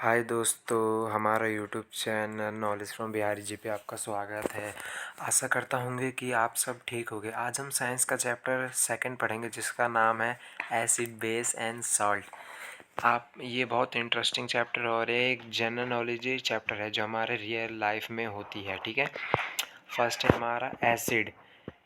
हाय दोस्तों, हमारा YouTube channel knowledge from Bihari ji पे आपका स्वागत है। आशा करता होंगे कि आप सब ठीक होंगे। आज हम साइंस का चैप्टर सेकंड पढ़ेंगे जिसका नाम है एसिड बेस एंड सॉल्ट। आप ये बहुत इंटरेस्टिंग चैप्टर और एक जनरल नॉलेज चैप्टर है जो हमारे रियल लाइफ में होती है। ठीक है, फर्स्ट है हमारा एसिड।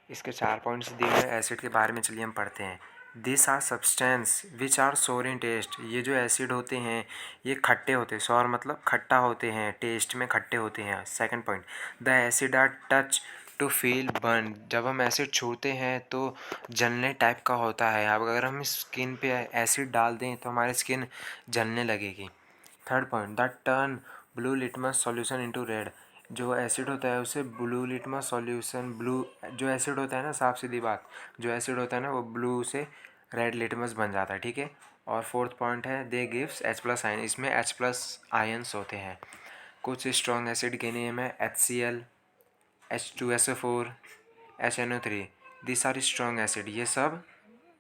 इसके 4 पॉइंट्स दिए हुए हैं एसिड के बारे में। चलिए हम पढ़ते हैं। This are substance which are sour in test. ये जो एसिड होते हैं ये खट्टे होते हैं। सोर मतलब खट्टा होते हैं, टेस्ट में खट्टे होते हैं। Second point, the acid are touch to feel burn. जब हम एसिड छूते हैं तो जलने टाइप का होता है। अब अगर हम स्किन पे एसिड डाल दें तो हमारी स्किन जलने लगेगी। Third point, the turn blue litmus solution into red. जो एसिड होता है उसे ब्लू लिटमस सॉल्यूशन, ब्लू जो एसिड होता है ना, साफ सीधी बात, जो एसिड होता है ना वो ब्लू से रेड लिटमस बन जाता है। ठीक है। और फोर्थ पॉइंट है दे गिव्स H+ आयन। इसमें H+ आयन्स होते हैं। कुछ स्ट्रॉन्ग एसिड के नेम है HCl, H2SO4, HNO3। This are strong acid. ये सब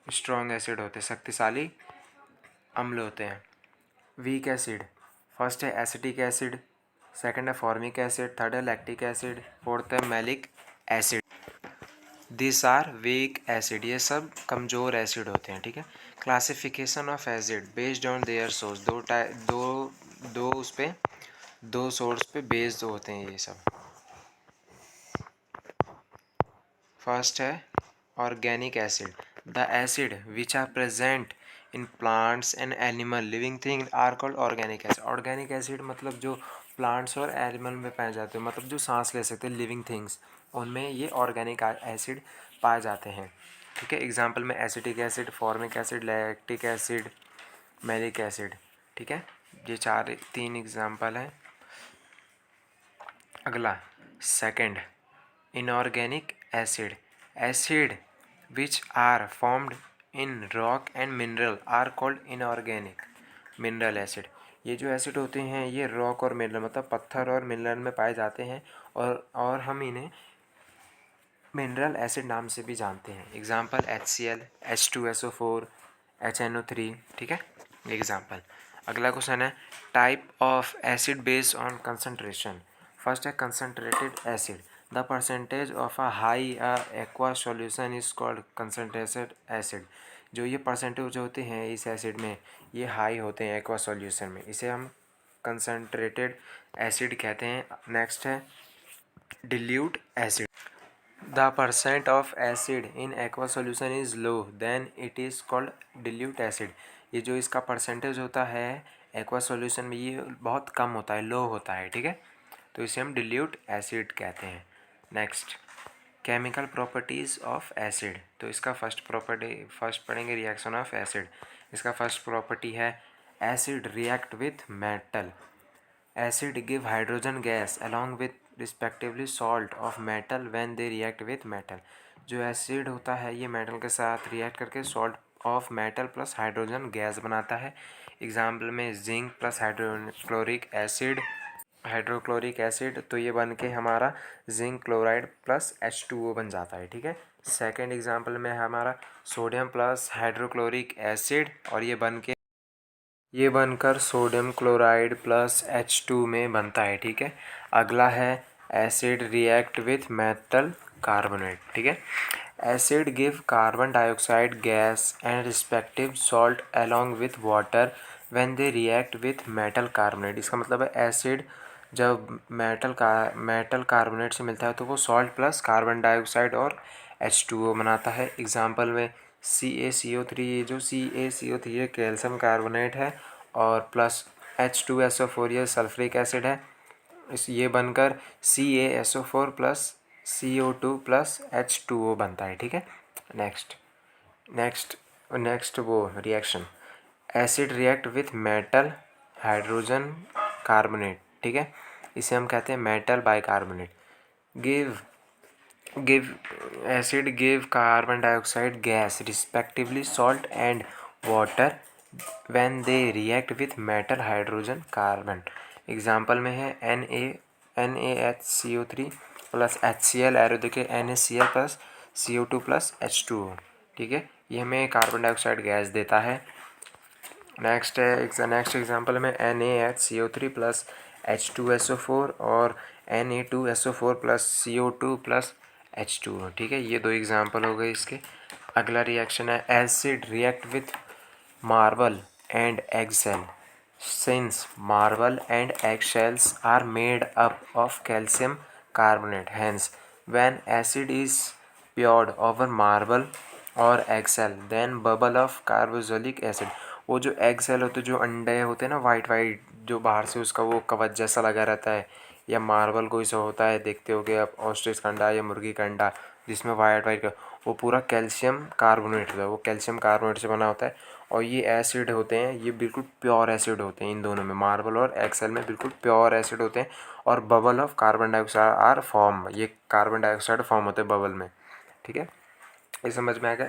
स्ट्रॉन्ग एसिड होते हैं, शक्तिशाली अम्ल होते हैं। वीक एसिड, फर्स्ट है एसिटिक एसिड, सेकंड है फॉर्मिक एसिड, थर्ड है लैक्टिक एसिड, फोर्थ है malic acid. This are weak acid. ये सब कमज़ोर एसिड होते हैं। ठीक है। Classification of acid based on their source. दो उस पे दो सोर्स पे बेस्ड होते हैं ये सब। फर्स्ट है organic acid. The acid which are present in plants and animal living thing are called organic acid. Organic acid मतलब जो प्लांट्स और एनिमल में पाए जाते हैं, मतलब जो सांस ले सकते हैं, लिविंग थिंग्स, उनमें ये ऑर्गेनिक एसिड पाए जाते हैं। ठीक है। एग्जाम्पल में acetic acid, formic acid, lactic acid, malic acid. ठीक है, ये 3 एग्जाम्पल हैं। अगला second, inorganic acid. Acid which are formed in rock and mineral are called inorganic mineral acid. ये जो एसिड होते हैं ये रॉक और मिनरल मतलब पत्थर और मिनरल में पाए जाते हैं और हम इन्हें मिनरल एसिड नाम से भी जानते हैं। Example HCl, H2SO4, HNO3। ठीक है, एग्जाम्पल। अगला क्वेश्चन है type of acid based on concentration. First है concentrated acid. The percentage of a high aqua solution is called concentrated acid. जो ये परसेंटेज होते हैं इस एसिड में ये हाई होते हैं एक्वा सॉल्यूशन में, इसे हम कंसनट्रेटेड एसिड कहते हैं। नेक्स्ट है dilute acid. The percent of acid in aqua solution is low, then it is called dilute acid। ये जो इसका परसेंटेज होता है एक्वा सॉल्यूशन में ये बहुत कम होता है, लो होता है। ठीक है, तो इसे हम डिल्यूट एसिड कहते हैं। Next, chemical properties of acid. तो इसका फर्स्ट पढ़ेंगे रिएक्शन ऑफ एसिड। इसका फर्स्ट प्रॉपर्टी है acid react with metal. Acid give hydrogen gas along with respectively salt of metal when they react with metal। जो acid होता है ये metal के साथ रिएक्ट करके salt of metal plus hydrogen gas बनाता है। एग्जाम्पल में जिंक प्लस हाइड्रोक्लोरिक एसिड, तो ये बन के हमारा जिंक क्लोराइड प्लस H2O बन जाता है। ठीक है। सेकेंड एग्जाम्पल में हमारा सोडियम प्लस हाइड्रोक्लोरिक एसिड और ये बनकर सोडियम क्लोराइड प्लस H2 में बनता है। ठीक है। अगला है acid react with metal carbonate. ठीक है। Acid give carbon dioxide gas and respective salt along with water when they react with metal carbonate. इसका मतलब है एसिड जब मेटल कार्बोनेट से मिलता है तो वो सॉल्ट प्लस कार्बन डाइऑक्साइड और H2O बनाता है। एग्जाम्पल में CaCO3, ये जो CaCO3 ये कैल्शियम कार्बोनेट है और प्लस H2SO4 ये सल्फ्रिक एसिड है। ये बनकर CaSO4 plus CO2 plus H2O बनता है। ठीक है। नेक्स्ट नेक्स्ट नेक्स्ट वो reaction acid react with metal hydrogen carbonate. ठीक है, इसे हम कहते हैं metal bicarbonate. Give acid give carbon dioxide gas respectively salt and water when they react with metal hydrogen carbon. Example में है NaHCO3 प्लस HCl, एरो देखिए NaCl plus CO2 plus H2O। ठीक है, ये हमें कार्बन डाइऑक्साइड गैस देता है। Next है नेक्स्ट एग्जांपल में NaHCO3 प्लस H2SO4 और Na2SO4 plus CO2 plus H2O। ठीक है, ये दो एग्जांपल हो गए इसके। अगला रिएक्शन है acid react with marble and eggshell since marble and eggshells are made up of calcium carbonate. Hence, when acid is poured over marble or eggshell, then bubble of carboxylic acid. वो जो eggshell होते जो अंडे होते हैं ना, white white जो बाहर से उसका वो कवच जैसा लगा रहता है, या मार्बल कोई सा होता है, देखते होगे आप ऑस्ट्रिच का अंडा या मुर्गी का अंडा जिसमें वाइट वाइट का, वो पूरा कैल्शियम कार्बोनेट होता है, वो कैल्शियम कार्बोनेट से बना होता है। और ये एसिड होते हैं, ये बिल्कुल प्योर एसिड होते हैं, इन दोनों में मार्बल और एक्सेल में बिल्कुल प्योर एसिड होते हैं। और bubble of carbon dioxide are form, ये कार्बन डाइऑक्साइड फॉर्म होते हैं बबल में। ठीक है, ये समझ में आएगा।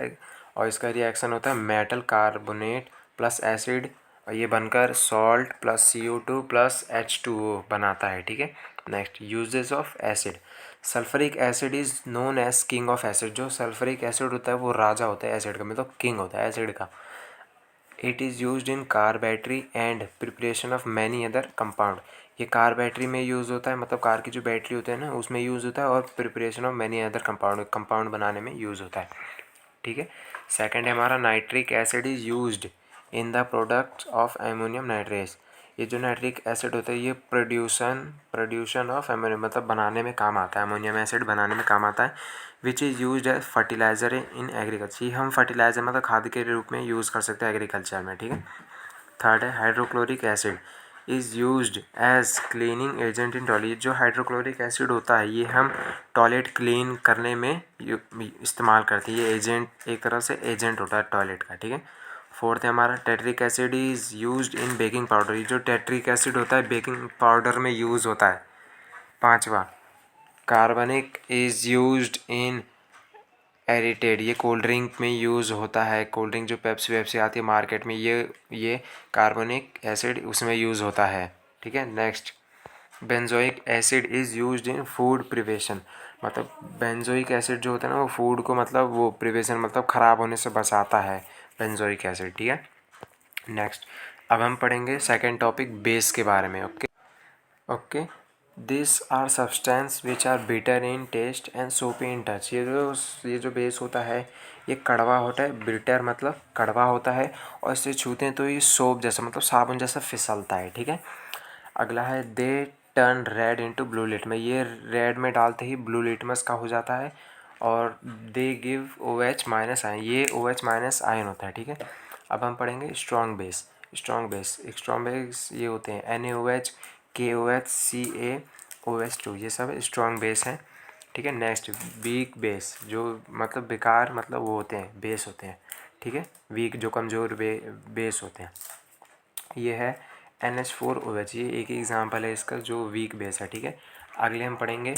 और इसका रिएक्शन होता है मेटल कार्बोनेट प्लस एसिड, और ये बनकर salt plus CO2 plus H2O बनाता है। ठीक है, next uses of acid. Sulphuric acid is known as king of acid. जो सल्फरिक एसिड होता है वो राजा होता है एसिड का, मतलब किंग होता है एसिड का। It is used in car battery and preparation of many other compound. ये कार बैटरी में यूज़ होता है, मतलब कार की जो बैटरी होते हैं ना उसमें यूज़ होता है, और preparation of many other compound बनाने में यूज़ होता है। ठीक है, सेकंड है हमारा nitric acid is used in the products of ammonium nitrate. ये जो नाइट्रिक एसिड होता है ये प्रोड्यूशन ऑफ एमोनियम मतलब बनाने में काम आता है, अमोनियम एसिड बनाने में काम आता है। Which is used as fertiliser in agriculture. ये हम फर्टिलाइज़र मतलब खाद के रूप में यूज़ कर सकते हैं एग्रीकल्चर में। ठीक है, थर्ड है hydrochloric acid is used as cleaning agent in toilet. जो हाइड्रोक्लोरिक एसिड होता है ये हम टॉयलेट क्लीन करने में इस्तेमाल करते हैं, ये एजेंट एक तरह से एजेंट होता है टॉयलेट का। ठीक है, फोर्थ है हमारा tartaric acid is used in baking powder. ये जो टेट्रिक एसिड होता है बेकिंग पाउडर में यूज़ होता है। पांचवा कार्बनिक इज़ यूज्ड इन एरिटेड। ये कोल्ड ड्रिंक में यूज़ होता है, कोल्ड ड्रिंक जो पेप्सी वेप्सी आती है मार्केट में, ये कार्बनिक एसिड उसमें यूज़ होता है। ठीक है, next benzoic acid is used in food prevention. मतलब बेंजोइक एसिड जो होता है ना वो फूड को मतलब वो प्रिवेशन मतलब ख़राब होने से बचाता है बेंजोइक एसिड। ठीक है, नेक्स्ट अब हम पढ़ेंगे सेकेंड टॉपिक बेस के बारे में। Okay, this are substance which are bitter in taste and soapy in touch. ये जो बेस होता है ये कड़वा होता है, बिटर मतलब कड़वा होता है, और इसे छूते हैं तो ये सोप जैसा मतलब साबुन जैसा फिसलता है। ठीक है, अगला है they turn red into blue litmus. ये रेड में डालते ही ब्लू लिटमस का हो जाता है। और they give OH minus ion, ये OH माइनस आयन होता है। ठीक है, अब हम पढ़ेंगे स्ट्रॉन्ग बेस। स्ट्रॉन्ग बेस ये होते हैं NaOH KOH CaOH2, ये सब स्ट्रॉन्ग बेस हैं। ठीक है, नेक्स्ट वीक बेस, जो मतलब बेकार मतलब वो होते हैं बेस होते हैं। ठीक है, वीक जो कमज़ोर बेस होते हैं, ये है NH4OH। ये एक एग्जांपल है इसका जो वीक बेस है। ठीक है, अगले हम पढ़ेंगे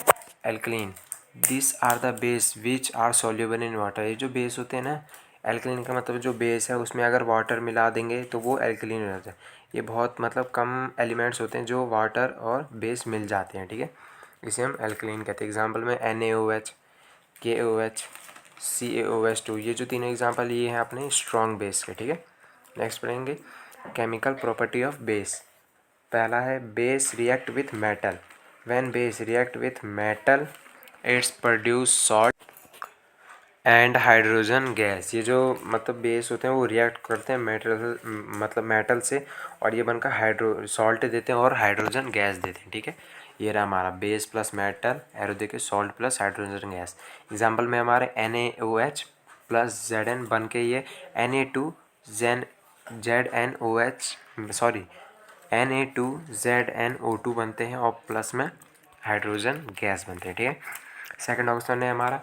alkaline. This are the base which are soluble in water. ये जो बेस होते हैं ना, एल्कलीन का मतलब जो बेस है उसमें अगर वाटर मिला देंगे तो वो एल्कलीन हो जाता है। ये बहुत मतलब कम एलिमेंट्स होते हैं जो वाटर और बेस मिल जाते हैं। ठीक है, इसे हम एल्कलीन कहते हैं। एग्जाम्पल में NaOH KOH CaOH2, ये जो तीनों एग्जाम्पल ये हैं अपने स्ट्रॉन्ग बेस के। ठीक है, नेक्स्ट पढ़ेंगे केमिकल प्रॉपर्टी ऑफ बेस। पहला है base react with metal. When base react with metal it's produce salt and hydrogen gas. ये जो मतलब बेस होते हैं वो रिएक्ट करते हैं मेटल मतलब मेटल से, और ये बनकर हाइड्रो सॉल्ट देते हैं और हाइड्रोजन गैस देते हैं। ठीक है, ये रहा हमारा बेस प्लस मेटल, एरो देके salt plus hydrogen gas. Example में हमारे NaOH प्लस Zn बन के ये Na2 ZnO2 बनते हैं, और प्लस में हाइड्रोजन गैस बनते हैं। ठीक है, सेकंड ऑप्शन है हमारा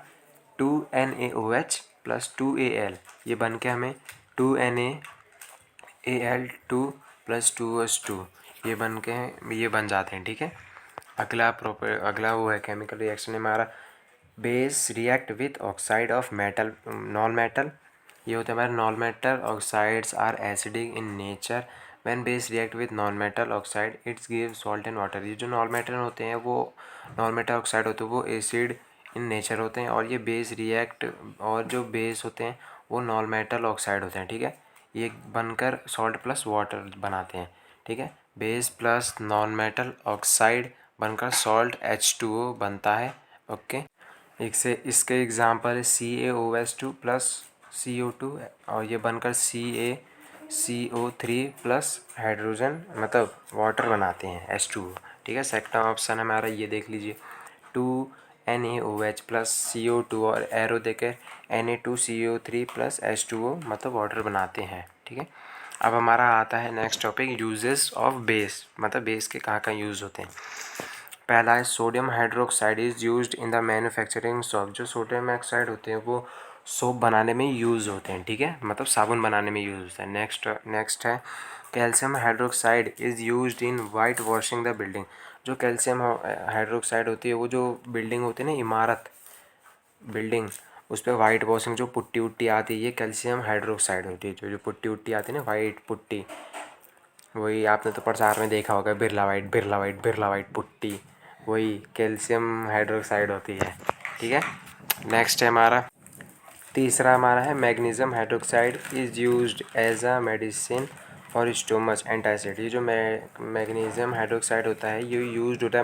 2NaOH प्लस 2Al, ये बन के हमें 2NaAl2 प्लस 2H2 ये बन जाते हैं। ठीक है, अगला वो है केमिकल रिएक्शन हमारा base react with oxide of metal non metal. ये होते हैं हमारे non metal oxides are acidic in nature. When base react with non metal oxide its give salt and water. ये जो नॉन मेटल होते हैं वो नॉन मेटल ऑक्साइड होते हैं वो एसिड इन नेचर होते हैं, और ये बेस रिएक्ट और जो बेस होते हैं वो नॉन मेटल ऑक्साइड होते हैं। ठीक है, ये बनकर सॉल्ट प्लस वाटर बनाते हैं, ठीक है। Base plus non metal oxide बनकर सॉल्ट H2O बनता है, ओके। एक से इसके एग्जांपल है CaOH2 प्लस CO2 और ये बनकर CaCO3 प्लस हाइड्रोजन मतलब वाटर बनाते हैं H2O, ठीक है। सेकंड ऑप्शन हमारा ये देख लीजिए 2NaOH प्लस CO2 और एरो देकर Na2CO3 प्लस H2O मतलब वाटर बनाते हैं, ठीक है। अब हमारा आता है next topic uses of base, मतलब बेस के कहाँ कहाँ यूज़ होते हैं। पहला है sodium hydroxide is used in the manufacturing soap. जो सोडियम ऑक्साइड होते हैं वो सोप बनाने में यूज़ होते हैं, ठीक है, मतलब साबुन बनाने में यूज़ होता है। नेक्स्ट है calcium hydroxide is used in white washing the building. जो कैल्शियम हाइड्रोक्साइड होती है वो जो बिल्डिंग होती है ना, इमारत बिल्डिंग, उस पर वाइट वॉशिंग जो पुट्टी उट्टी आती है ये कैल्शियम हाइड्रोक्साइड होती है। जो पुट्टी उट्टी आती है ना वाइट पुट्टी, वही आपने तो प्रचार में देखा होगा, Birla white Birla white Birla white putty, वही कैल्शियम हाइड्रोक्साइड होती है, ठीक है। नेक्स्ट है हमारा तीसरा हमारा है magnesium hydroxide is used as a medicine for stomach antacid. ये जो मैग्नीशियम हाइड्रोक्साइड होता है ये यूज्ड होता है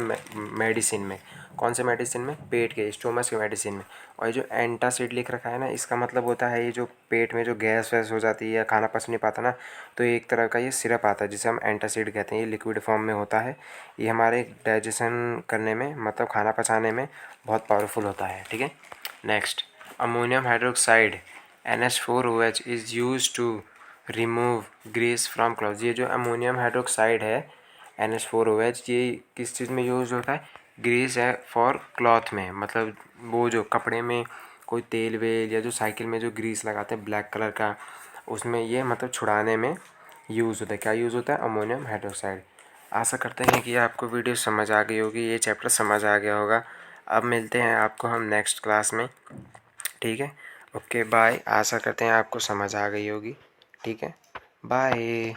मेडिसिन में। कौन से मेडिसिन में? पेट के स्टोमच के मेडिसिन में। और ये जो एंटासिड लिख रखा है ना, इसका मतलब होता है ये जो पेट में जो गैस वैस हो जाती है या खाना पच नहीं पाता ना, तो एक तरह का ये सिरप आता है जिसे हम एंटासिड कहते हैं। ये लिक्विड फॉर्म में होता है, ये हमारे डाइजेशन करने में मतलब खाना पचाने में बहुत पावरफुल होता है, ठीक है। Next ammonium hydroxide NH4OH is use to remove grease from cloth. ये जो अमोनियम हाइड्रोक्साइड है NH4OH ये किस चीज़ में यूज़ होता है? ग्रीस है फॉर क्लॉथ में, मतलब वो जो कपड़े में कोई तेल वेल या जो साइकिल में जो ग्रीस लगाते हैं ब्लैक कलर का, उसमें ये मतलब छुड़ाने में यूज़ होता है। क्या यूज़ होता है? Ammonium hydroxide. आशा करते हैं कि आपको वीडियो समझ आ गई होगी, ये चैप्टर समझ आ गया होगा। अब मिलते हैं आपको हम नेक्स्ट क्लास में, ठीक है। Okay bye. आशा करते हैं आपको समझ आ गई होगी, ठीक है। बाय।